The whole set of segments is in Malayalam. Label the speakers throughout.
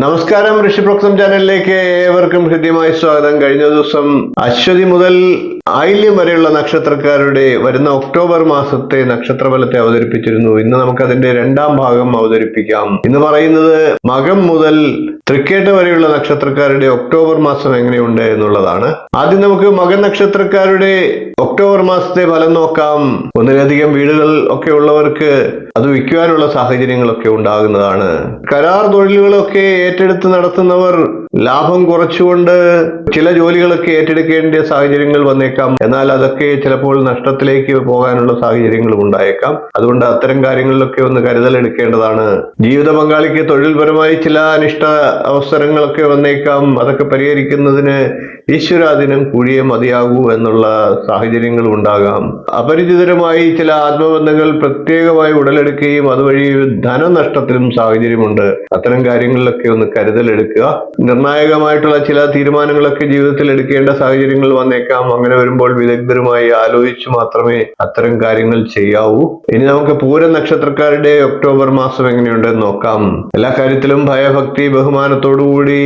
Speaker 1: നമസ്കാരം, ഋഷിപ്രോക്സം ചാനലിലേക്ക് ഏവർക്കും ഹൃദ്യമായ സ്വാഗതം. കഴിഞ്ഞ ദിവസം അശ്വതി മുതൽ ആയില്യം വരെയുള്ള നക്ഷത്രക്കാരുടെ വരുന്ന ഒക്ടോബർ മാസത്തെ നക്ഷത്രഫലത്തെ അവതരിപ്പിച്ചിരുന്നു. ഇന്ന് നമുക്ക് അതിന്റെ രണ്ടാം ഭാഗം അവതരിപ്പിക്കാം. ഇന്ന് പറയുന്നത് മകം മുതൽ തൃക്കേട്ട വരെയുള്ള നക്ഷത്രക്കാരുടെ ഒക്ടോബർ മാസം എങ്ങനെയുണ്ട് എന്നുള്ളതാണ്. ആദ്യം നമുക്ക് മകൻ നക്ഷത്രക്കാരുടെ ഒക്ടോബർ മാസത്തെ ഫലം നോക്കാം. ഒന്നിലധികം വീടുകൾ ഒക്കെ ഉള്ളവർക്ക് അത് വിൽക്കുവാനുള്ള സാഹചര്യങ്ങളൊക്കെ ഉണ്ടാകുന്നതാണ്. കരാർ തൊഴിലുകളൊക്കെ ഏറ്റെടുത്ത് നടത്തുന്നവർ ലാഭം കുറച്ചുകൊണ്ട് ചില ജോലികളൊക്കെ ഏറ്റെടുക്കേണ്ട സാഹചര്യങ്ങൾ വന്നേക്കാം. എന്നാൽ അതൊക്കെ ചിലപ്പോൾ നഷ്ടത്തിലേക്ക് പോകാനുള്ള സാഹചര്യങ്ങളും ഉണ്ടായേക്കാം. അതുകൊണ്ട് അത്തരം കാര്യങ്ങളിലൊക്കെ ഒന്ന് കരുതൽ എടുക്കേണ്ടതാണ്. ജീവിത പങ്കാളിക്ക് തൊഴിൽപരമായി ചില അനിഷ്ട അവസരങ്ങളൊക്കെ വന്നേക്കാം. അതൊക്കെ പരിഹരിക്കുന്നതിന് ഈശ്വരാധീനം കൂടിയേ മതിയാകൂ എന്നുള്ള സാഹചര്യങ്ങളും ഉണ്ടാകാം. അപരിചിതരുമായി ചില ആത്മബന്ധങ്ങൾ പ്രത്യേകമായി ഉടലെടുക്കുകയും അതുവഴി ധനനഷ്ടത്തിനും സാഹചര്യമുണ്ട്. അത്തരം കാര്യങ്ങളിലൊക്കെ ഒന്ന് കരുതലെടുക്കുക. നിർണായകമായിട്ടുള്ള ചില തീരുമാനങ്ങളൊക്കെ ജീവിതത്തിൽ എടുക്കേണ്ട സാഹചര്യങ്ങൾ വന്നേക്കാം. അങ്ങനെ വരുമ്പോൾ വിദഗ്ധരുമായി ആലോചിച്ച് മാത്രമേ അത്തരം കാര്യങ്ങൾ ചെയ്യാവൂ. ഇനി നമുക്ക് പൂരം നക്ഷത്രക്കാരുടെ ഒക്ടോബർ മാസം എങ്ങനെയുണ്ടെന്ന് നോക്കാം. എല്ലാ കാര്യത്തിലും ഭയഭക്തി ബഹുമാനത്തോടുകൂടി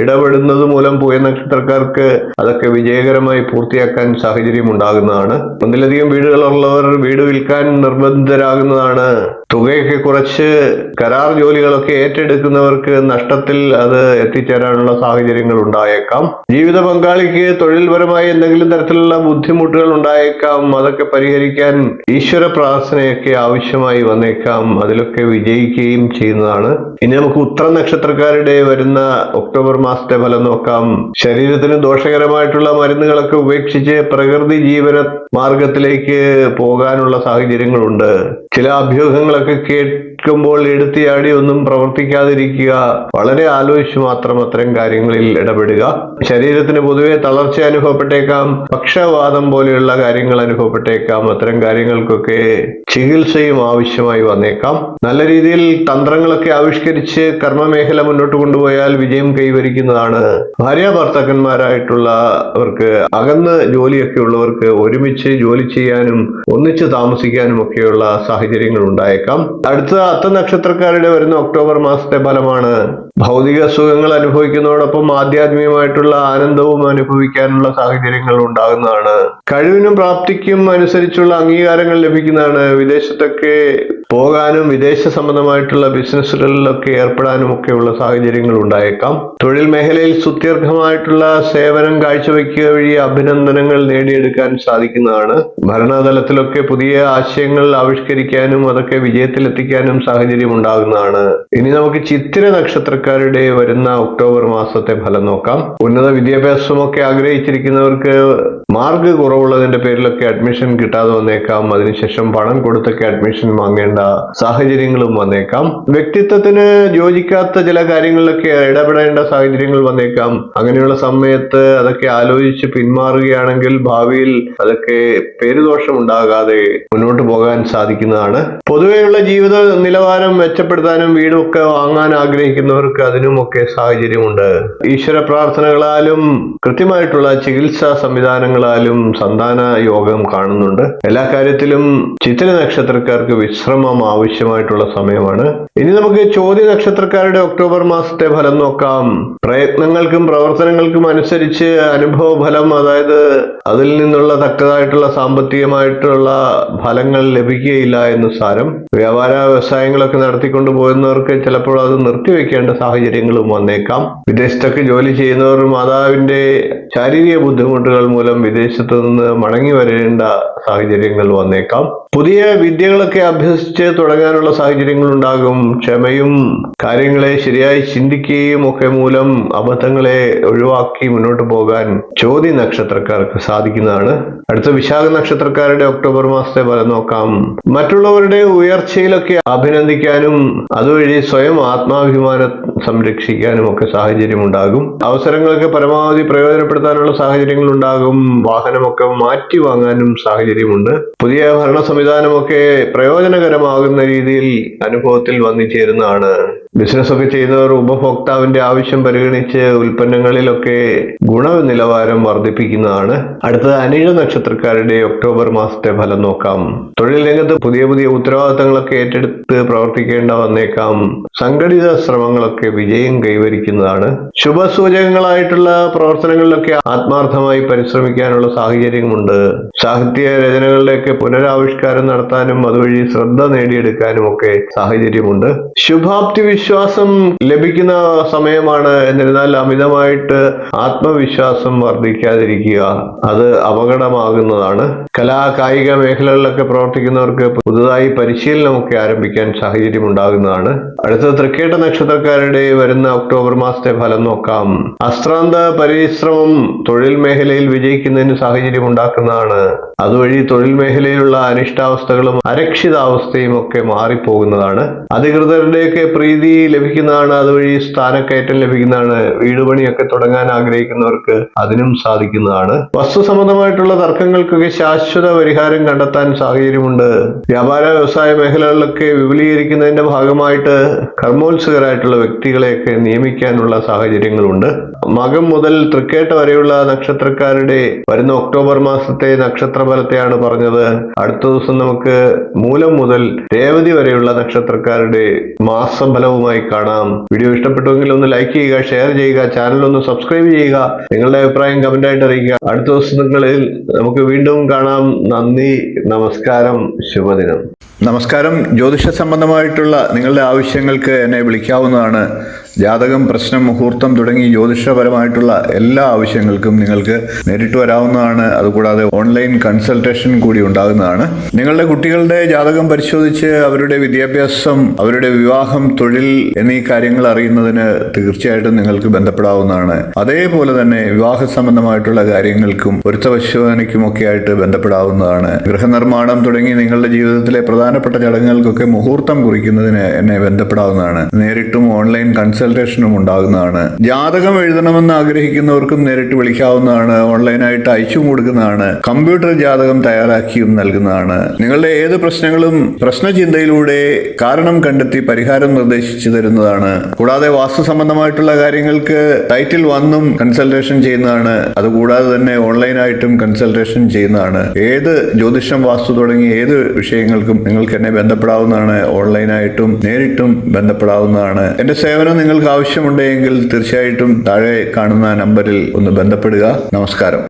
Speaker 1: ഇടപെടുന്നത് മൂലം പൂയ നക്ഷത്രക്കാർക്ക് അതൊക്കെ വിജയകരമായി പൂർത്തിയാക്കാൻ സാഹചര്യം ഉണ്ടാകുന്നതാണ്. ഒന്നിലധികം വീടുകളുള്ളവർ വീട് വിൽക്കാൻ നിർബന്ധിതരാകുന്നതാണ്. തുകയൊക്കെ കുറച്ച് കരാർ ജോലികളൊക്കെ ഏറ്റെടുക്കുന്നവർക്ക് നഷ്ടത്തിൽ അത് എത്തിച്ചേരാനുള്ള സാഹചര്യങ്ങൾ ഉണ്ടായേക്കാം. ജീവിത പങ്കാളിക്ക് തൊഴിൽപരമായി എന്തെങ്കിലും തരത്തിലുള്ള ബുദ്ധിമുട്ടുകൾ ഉണ്ടായേക്കാം. അതൊക്കെ പരിഹരിക്കാൻ ഈശ്വര പ്രാർത്ഥനയൊക്കെ ആവശ്യമായി വന്നേക്കാം. അതിലൊക്കെ വിജയിക്കുകയും ചെയ്യുന്നതാണ്. ഇനി നമുക്ക് ഉത്തര നക്ഷത്രക്കാരുടെ വരുന്ന ഒക്ടോബർ മാസത്തെ ഫലം നോക്കാം. ശരീരത്തിന് ദോഷകരമായിട്ടുള്ള മരുന്നുകളൊക്കെ ഉപേക്ഷിച്ച് പ്രകൃതി ജീവന മാർഗത്തിലേക്ക് പോകാനുള്ള സാഹചര്യങ്ങളുണ്ട്. ചില അഭ്യൂഹങ്ങളൊക്കെ കേൾക്കുമ്പോൾ എടുത്തിയാടി ഒന്നും പ്രവർത്തിക്കാതിരിക്കുക. വളരെ ആലോചിച്ച് മാത്രം അത്തരം കാര്യങ്ങളിൽ ഇടപെടുക. ശരീരത്തിന് പൊതുവെ തളർച്ച അനുഭവപ്പെട്ടേക്കാം. പക്ഷവാതം പോലെയുള്ള കാര്യങ്ങൾ അനുഭവപ്പെട്ടേക്കാം. അത്തരം കാര്യങ്ങൾക്കൊക്കെ ചികിത്സയും ആവശ്യമായി വന്നേക്കാം. നല്ല രീതിയിൽ തന്ത്രങ്ങളൊക്കെ ആവിഷ്കരിച്ച് കർമ്മമേഖല മുന്നോട്ട് കൊണ്ടുപോയാൽ വിജയം കൈവരിക്കുന്നതാണ്. ഭാര്യ ഭർത്താക്കന്മാരായിട്ടുള്ളവർക്ക് അകന്ന് ജോലിയൊക്കെ ഉള്ളവർക്ക് ഒരുമിച്ച് ജോലി ചെയ്യാനും ഒന്നിച്ച് താമസിക്കാനും ഒക്കെയുള്ള സാഹചര്യങ്ങൾ ഉണ്ടായേക്കാം. അടുത്ത അത്ത നക്ഷത്രക്കാരുടെ വരുന്ന ഒക്ടോബർ മാസത്തെ ഫലമാണ്. ഭൗതിക സുഖങ്ങൾ അനുഭവിക്കുന്നതോടൊപ്പം ആധ്യാത്മികമായിട്ടുള്ള ആനന്ദവും അനുഭവിക്കാനുള്ള സാഹചര്യങ്ങൾ ഉണ്ടാകുന്നതാണ്. കഴിവിനും പ്രാപ്തിക്കും അനുസരിച്ചുള്ള അംഗീകാരങ്ങൾ ലഭിക്കുന്നതാണ്. വിദേശത്തൊക്കെ പോകാനും വിദേശ സംബന്ധമായിട്ടുള്ള ബിസിനസ്സുകളിലൊക്കെ ഏർപ്പെടാനും ഒക്കെയുള്ള സാഹചര്യങ്ങൾ ഉണ്ടായേക്കാം. തൊഴിൽ മേഖലയിൽ സുദീർഘമായിട്ടുള്ള സേവനം കാഴ്ചവെക്കുക വഴി അഭിനന്ദനങ്ങൾ നേടിയെടുക്കാൻ സാധിക്കുന്നതാണ്. ഭരണതലത്തിലൊക്കെ പുതിയ ആശയങ്ങൾ ആവിഷ്കരിക്കാനും അതൊക്കെ വിജയത്തിലെത്തിക്കാനും സാഹചര്യം ഉണ്ടാകുന്നതാണ്. ഇനി നമുക്ക് ചിത്തിര നക്ഷത്രക്കാരുടെ വരുന്ന ഒക്ടോബർ മാസത്തെ ഫലം നോക്കാം. ഉന്നത വിദ്യാഭ്യാസമൊക്കെ ആഗ്രഹിച്ചിരിക്കുന്നവർക്ക് മാർക്ക് കുറവുള്ളതിന്റെ പേരിലൊക്കെ അഡ്മിഷൻ കിട്ടാതെ വന്നേക്കാം. അതിനുശേഷം പണം കൊടുത്തൊക്കെ അഡ്മിഷൻ വാങ്ങേണ്ട സാഹചര്യങ്ങളും വന്നേക്കാം. വ്യക്തിത്വത്തിന് യോജിക്കാത്ത ചില കാര്യങ്ങളിലൊക്കെ ഇടപെടേണ്ട സാഹചര്യങ്ങൾ വന്നേക്കാം. അങ്ങനെയുള്ള സമയത്ത് അതൊക്കെ ആലോചിച്ച് പിന്മാറുകയാണെങ്കിൽ ഭാവിയിൽ അതൊക്കെ പേരുദോഷം ഉണ്ടാകാതെ മുന്നോട്ട് പോകാൻ സാധിക്കുന്നതാണ്. പൊതുവെയുള്ള ജീവിത നിലവാരം മെച്ചപ്പെടുത്താനും വീടുമൊക്കെ വാങ്ങാൻ ആഗ്രഹിക്കുന്നവർക്ക് അതിനുമൊക്കെ സാഹചര്യമുണ്ട്. ഈശ്വര പ്രാർത്ഥനകളാലും കൃത്യമായിട്ടുള്ള ചികിത്സാ സംവിധാനങ്ങളാലും സന്താന യോഗം കാണുന്നുണ്ട്. എല്ലാ കാര്യത്തിലും ചിത്തിര നക്ഷത്രക്കാർക്ക് വിശ്രമം ആവശ്യമായിട്ടുള്ള സമയമാണ്. ഇനി നമുക്ക് ചോദ്യ നക്ഷത്രക്കാരുടെ ഒക്ടോബർ മാസത്തെ ഫലം നോക്കാം. പ്രയത്നങ്ങൾക്കും പ്രവർത്തനങ്ങൾക്കും അനുസരിച്ച് അനുഭവ ഫലം, അതായത് അതിൽ നിന്നുള്ള തക്കതായിട്ടുള്ള സാമ്പത്തികമായിട്ടുള്ള ഫലങ്ങൾ ലഭിക്കുകയില്ല എന്ന് സാരം. വ്യാപാര വ്യവസായങ്ങളൊക്കെ നടത്തിക്കൊണ്ടു പോകുന്നവർക്ക് ചിലപ്പോൾ അത് നിർത്തിവെക്കേണ്ട സാഹചര്യങ്ങളും വന്നേക്കാം. വിദേശത്തൊക്കെ ജോലി ചെയ്യുന്നവർ മാതാവിന്റെ ശാരീരിക ബുദ്ധിമുട്ടുകൾ മൂലം വിദേശത്ത് നിന്ന് മടങ്ങി വരേണ്ട സാഹചര്യങ്ങൾ വന്നേക്കാം. പുതിയ വിദ്യകളൊക്കെ അഭ്യസിച്ച് തുടങ്ങാനുള്ള സാഹചര്യങ്ങൾ ഉണ്ടാകും. ക്ഷമയും കാര്യങ്ങളെ ശരിയായി ചിന്തിക്കുകയും ഒക്കെ മൂലം അബദ്ധങ്ങളെ ഒഴിവാക്കി മുന്നോട്ട് പോകാൻ ചോതി നക്ഷത്രക്കാർക്ക് സാധിക്കുന്നതാണ്. അടുത്ത വിശാഖ നക്ഷത്രക്കാരുടെ ഒക്ടോബർ മാസത്തെ ഫലം നോക്കാം. മറ്റുള്ളവരുടെ ഉയർച്ചയിലൊക്കെ അഭിനന്ദിക്കാനും അതുവഴി സ്വയം ആത്മാഭിമാനം സംരക്ഷിക്കാനും ഒക്കെ സാഹചര്യം ഉണ്ടാകും. അവസരങ്ങളൊക്കെ പരമാവധി പ്രയോജനപ്പെടുത്താനുള്ള സാഹചര്യങ്ങൾ ഉണ്ടാകും. വാഹനമൊക്കെ മാറ്റി വാങ്ങാനും സാഹചര്യമുണ്ട്. പുതിയ ഭരണ സംവിധാനമൊക്കെ പ്രയോജനകരമാകുന്ന രീതിയിൽ അനുഭവത്തിൽ വന്നു ചേരുന്നതാണ്. ബിസിനസ് ഒക്കെ ചെയ്യുന്നവർ ഉപഭോക്താവിന്റെ ആവശ്യം പരിഗണിച്ച് ഉൽപ്പന്നങ്ങളിലൊക്കെ ഗുണനിലവാരം വർദ്ധിപ്പിക്കുന്നതാണ്. അടുത്തത് അനിഴ നക്ഷത്രക്കാരുടെ ഒക്ടോബർ മാസത്തെ ഫലം നോക്കാം. തൊഴിൽ രംഗത്ത് പുതിയ പുതിയ ഉത്തരവാദിത്തങ്ങളൊക്കെ ഏറ്റെടുത്ത് പ്രവർത്തിക്കേണ്ട വന്നേക്കാം. സംഘടിത ശ്രമങ്ങളൊക്കെ വിജയം കൈവരിക്കുന്നതാണ്. ശുഭസൂചകങ്ങളായിട്ടുള്ള പ്രവർത്തനങ്ങളിലൊക്കെ ആത്മാർത്ഥമായി പരിശ്രമിക്കാനുള്ള സാഹചര്യമുണ്ട്. സാഹിത്യ രചനകളുടെയൊക്കെ പുനരാവിഷ്കാരം നടത്താനും അതുവഴി ശ്രദ്ധ നേടിയെടുക്കാനും ഒക്കെ സാഹചര്യമുണ്ട്. ശുഭാപ്തി വിശ്വാസം ലഭിക്കുന്ന സമയമാണ്. എന്നിരുന്നാൽ അമിതമായിട്ട് ആത്മവിശ്വാസം വർദ്ധിക്കാതിരിക്കുക, അത് അപകടമാകുന്നതാണ്. കലാ കായിക മേഖലകളിലൊക്കെ പ്രവർത്തിക്കുന്നവർക്ക് പുതുതായി പരിശീലനമൊക്കെ ആരംഭിക്കാൻ സാഹചര്യം ഉണ്ടാകുന്നതാണ്. അടുത്ത തൃക്കേട്ട നക്ഷത്രക്കാരുടെ വരുന്ന ഒക്ടോബർ മാസത്തെ ഫലം നോക്കാം. അശ്രാന്ത പരിശ്രമം തൊഴിൽ മേഖലയിൽ വിജയിക്കുന്നതിന് സാഹചര്യം ഉണ്ടാക്കുന്നതാണ്. അതുവഴി തൊഴിൽ മേഖലയിലുള്ള അനിഷ്ടാവസ്ഥകളും അരക്ഷിതാവസ്ഥയും ഒക്കെ മാറിപ്പോകുന്നതാണ്. അധികൃതരുടെയൊക്കെ പ്രീതി ലഭിക്കുന്നതാണ്. അതുവഴി സ്ഥാനക്കയറ്റം ലഭിക്കുന്നതാണ്. വീടുപണിയൊക്കെ തുടങ്ങാൻ ആഗ്രഹിക്കുന്നവർക്ക് അതിനും സാധിക്കുന്നതാണ്. വസ്തു സംബന്ധമായിട്ടുള്ള തർക്കങ്ങൾക്കൊക്കെ ശാശ്വത പരിഹാരം കണ്ടെത്താൻ സാഹചര്യമുണ്ട്. വ്യാപാര വ്യവസായ മേഖലകളിലൊക്കെ വിപുലീകരിക്കുന്നതിന്റെ ഭാഗമായിട്ട് കർമ്മോത്സുകരായിട്ടുള്ള വ്യക്തികളെയൊക്കെ നിയമിക്കാനുള്ള സാഹചര്യങ്ങളുണ്ട്. മകം മുതൽ തൃക്കേട്ട വരെയുള്ള നക്ഷത്രക്കാരുടെ വരുന്ന ഒക്ടോബർ മാസത്തെ നക്ഷത്രഫലത്തെയാണ് പറഞ്ഞത്. അടുത്ത ദിവസം നമുക്ക് മൂലം മുതൽ രേവതി വരെയുള്ള നക്ഷത്രക്കാരുടെ മാസഫലവുമായി കാണാം. വീഡിയോ ഇഷ്ടപ്പെട്ടുവെങ്കിൽ ഒന്ന് ലൈക്ക് ചെയ്യുക, ഷെയർ ചെയ്യുക, ചാനൽ ഒന്ന് സബ്സ്ക്രൈബ് ചെയ്യുക, നിങ്ങളുടെ അഭിപ്രായം കമന്റായിട്ട് അറിയിക്കുക. അടുത്ത ദിവസങ്ങളിൽ നമുക്ക് വീണ്ടും കാണാം. നന്ദി, നമസ്കാരം, ശുഭദിനം.
Speaker 2: നമസ്കാരം. ജ്യോതിഷ സംബന്ധമായിട്ടുള്ള നിങ്ങളുടെ ആവശ്യങ്ങൾക്ക് എന്നെ വിളിക്കാവുന്നതാണ്. ജാതകം, പ്രശ്നം, മുഹൂർത്തം തുടങ്ങി ജ്യോതിഷപരമായിട്ടുള്ള എല്ലാ ആവശ്യങ്ങൾക്കും നിങ്ങൾക്ക് നേരിട്ട് വരാവുന്നതാണ്. അതുകൂടാതെ ഓൺലൈൻ കൺസൾട്ടേഷൻ കൂടി ഉണ്ടാകുന്നതാണ്. നിങ്ങളുടെ കുട്ടികളുടെ ജാതകം പരിശോധിച്ച് അവരുടെ വിദ്യാഭ്യാസം, അവരുടെ വിവാഹം, തൊഴിൽ എന്നീ കാര്യങ്ങൾ അറിയുന്നതിന് തീർച്ചയായിട്ടും നിങ്ങൾക്ക് ബന്ധപ്പെടാവുന്നതാണ്. അതേപോലെ തന്നെ വിവാഹ സംബന്ധമായിട്ടുള്ള കാര്യങ്ങൾക്കും പൊരുത്തപരിശോധനയ്ക്കുമൊക്കെ ആയിട്ട് ബന്ധപ്പെടാവുന്നതാണ്. ഗൃഹനിർമ്മാണം തുടങ്ങി നിങ്ങളുടെ ജീവിതത്തിലെ പ്രധാനപ്പെട്ട ചടങ്ങുകൾക്കൊക്കെ മുഹൂർത്തം കുറിക്കുന്നതിന് എന്നെ ബന്ധപ്പെടാവുന്നതാണ്. നേരിട്ടും ഓൺലൈൻ കൺസൾട്ടേഷനും ഉണ്ടാകുന്നതാണ്. ജാതകം എഴുതണമെന്ന് ആഗ്രഹിക്കുന്നവർക്കും നേരിട്ട് വിളിക്കാവുന്നതാണ്. ഓൺലൈനായിട്ട് അയച്ചും കൊടുക്കുന്നതാണ്. കമ്പ്യൂട്ടർ ജാതകം തയ്യാറാക്കിയും നൽകുന്നതാണ്. നിങ്ങളുടെ ഏത് പ്രശ്നങ്ങളും പ്രശ്നചിന്തയിലൂടെ കാരണം കണ്ടെത്തി പരിഹാരം നിർദ്ദേശിച്ചു തരുന്നതാണ്. കൂടാതെ വാസ്തു സംബന്ധമായിട്ടുള്ള കാര്യങ്ങൾക്ക് ടൈറ്റിൽ വന്നും കൺസൾട്ടേഷൻ ചെയ്യുന്നതാണ്. അതുകൂടാതെ തന്നെ ഓൺലൈനായിട്ടും കൺസൾട്ടേഷൻ ചെയ്യുന്നതാണ്. ഏത് ജ്യോതിഷം, വാസ്തു തുടങ്ങി ഏത് വിഷയങ്ങൾക്കും നിങ്ങൾക്ക് എന്നെ ബന്ധപ്പെടാവുന്നതാണ്. ഓൺലൈനായിട്ടും നേരിട്ടും ബന്ധപ്പെടാവുന്നതാണ്. എന്റെ സേവനം നിങ്ങൾക്ക് ആവശ്യമുണ്ടെങ്കിൽ തീർച്ചയായിട്ടും താഴെ കാണുന്ന നമ്പറിൽ ഒന്ന് ബന്ധപ്പെടുക. നമസ്കാരം.